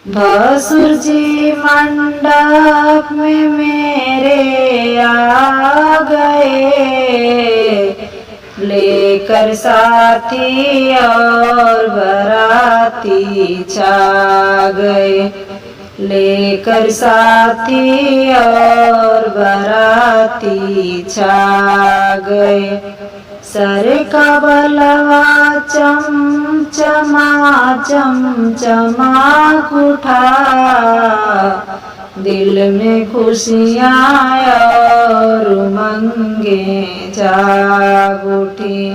भसुर जी मंडप में मेरे आ गए, लेकर साथी और बराती छा गए, लेकर साथी और बराती छा गए। सर का बलवा चमचमा चमचमा उठा, दिल में खुशियाँ और उमंगे जाग उठी,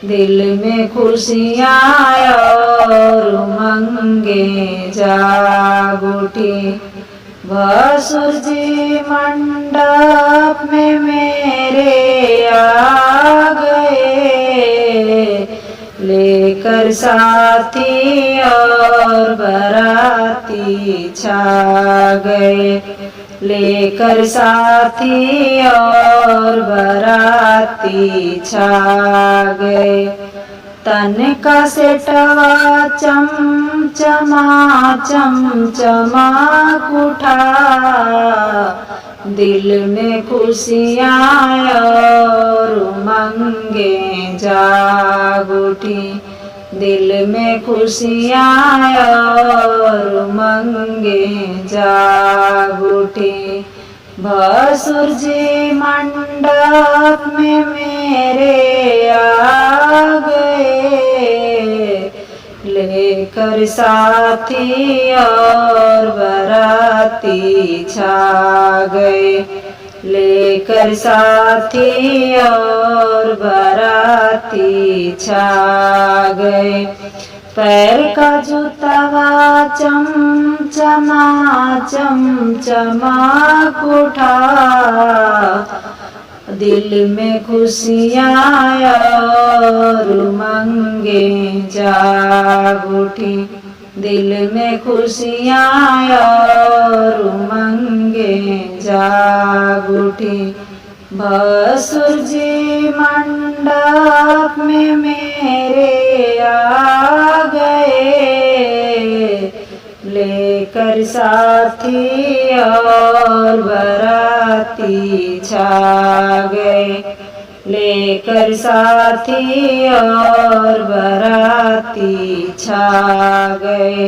दिल में खुशियाँ और उमंगे जाग उठी। भसुर जी मंडप में मेरे आ गए, लेकर साथी और बराती छा गए, लेकर साथी और बराती छा गए। तन का सेटवा चमचमा चमचमा उठा, दिल में खुशियाँ और उमंगे जाग उठी, दिल में खुशियाँ और उमंगे जाग उठी। भसुर जी मंडप में मेरे आ गए, लेकर साथी और बराती छा गए, लेकर साथी और बराती छा गए। पैर का जूतावा चमचमा चमचमा उठा, दिल में खुशियाँ और उमंगे जाग उठी, दिल में खुशियाँ और उमंगे जाग उठी। भसुर जी मंडप में मेरे आ गए, लेकर साथी और बराती छा गए, लेकर साथी और बराती छा गए।